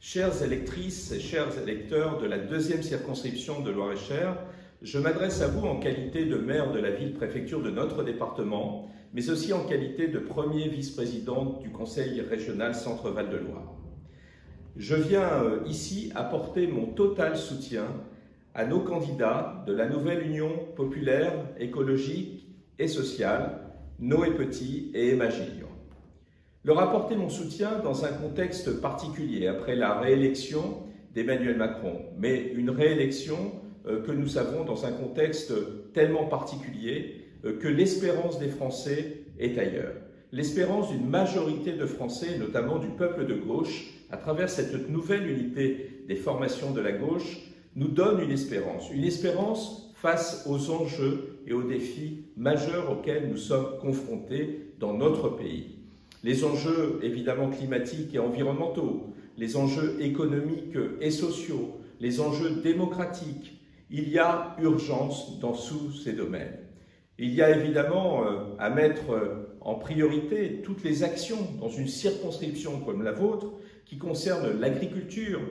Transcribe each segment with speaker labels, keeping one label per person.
Speaker 1: Chères électrices et chers électeurs de la 2e circonscription de Loir-et-Cher, je m'adresse à vous en qualité de maire de la ville-préfecture de notre département, mais aussi en qualité de premier vice-président du Conseil régional Centre-Val de Loire. Je viens ici apporter mon total soutien à nos candidats de la nouvelle Union populaire, écologique et sociale, Noé Petit et Emma Gillian. Leur apporter mon soutien dans un contexte particulier après la réélection d'Emmanuel Macron, mais une réélection que nous savons dans un contexte tellement particulier que l'espérance des Français est ailleurs. L'espérance d'une majorité de Français, notamment du peuple de gauche, à travers cette nouvelle unité des formations de la gauche, nous donne une espérance face aux enjeux et aux défis majeurs auxquels nous sommes confrontés dans notre pays. Les enjeux évidemment climatiques et environnementaux, les enjeux économiques et sociaux, les enjeux démocratiques. Il y a urgence dans tous ces domaines. Il y a évidemment à mettre en priorité toutes les actions dans une circonscription comme la vôtre qui concernent l'agriculture,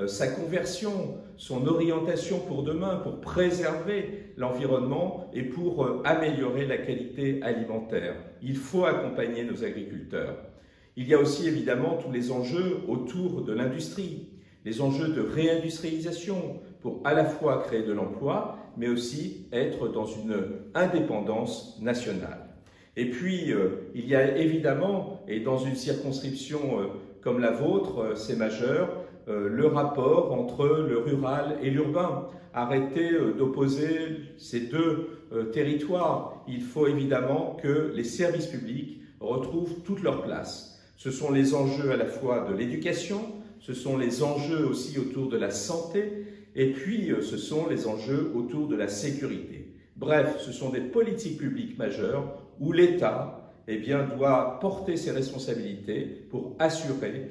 Speaker 1: sa conversion, son orientation pour demain, pour préserver l'environnement et pour améliorer la qualité alimentaire. Il faut accompagner nos agriculteurs. Il y a aussi évidemment tous les enjeux autour de l'industrie, les enjeux de réindustrialisation pour à la fois créer de l'emploi, mais aussi être dans une indépendance nationale. Et puis, il y a évidemment, et dans une circonscription comme la vôtre, c'est majeur, le rapport entre le rural et l'urbain. Arrêtez d'opposer ces deux territoires. Il faut évidemment que les services publics retrouvent toute leur place. Ce sont les enjeux à la fois de l'éducation, ce sont les enjeux aussi autour de la santé, et puis ce sont les enjeux autour de la sécurité. Bref, ce sont des politiques publiques majeures où l'État doit porter ses responsabilités pour assurer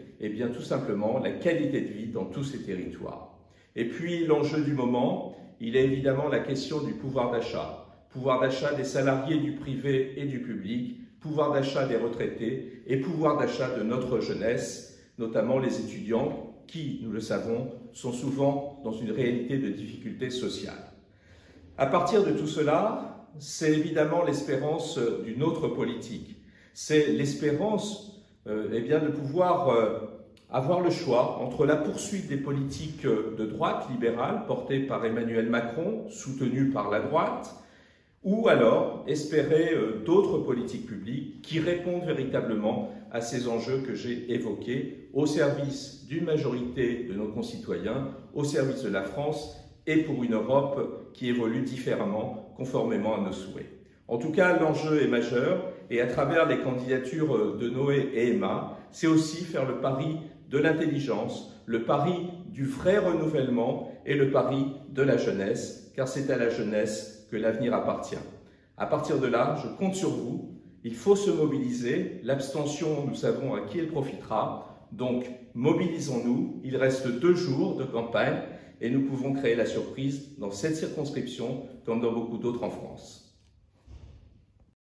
Speaker 1: tout simplement la qualité de vie dans tous ces territoires. Et puis l'enjeu du moment, il est évidemment la question du pouvoir d'achat des salariés du privé et du public, pouvoir d'achat des retraités et pouvoir d'achat de notre jeunesse, notamment les étudiants qui, nous le savons, sont souvent dans une réalité de difficultés sociales. À partir de tout cela, c'est évidemment l'espérance d'une autre politique. C'est l'espérance de pouvoir avoir le choix entre la poursuite des politiques de droite libérale portées par Emmanuel Macron, soutenues par la droite, ou alors espérer d'autres politiques publiques qui répondent véritablement à ces enjeux que j'ai évoqués au service d'une majorité de nos concitoyens, au service de la France et pour une Europe qui évolue différemment, conformément à nos souhaits. En tout cas, l'enjeu est majeur et à travers les candidatures de Noé et Emma, c'est aussi faire le pari de l'intelligence, le pari du vrai renouvellement et le pari de la jeunesse, car c'est à la jeunesse que l'avenir appartient. À partir de là, je compte sur vous. Il faut se mobiliser. L'abstention, nous savons à qui elle profitera. Donc, mobilisons-nous. Il reste 2 jours de campagne et nous pouvons créer la surprise dans cette circonscription comme dans beaucoup d'autres en France.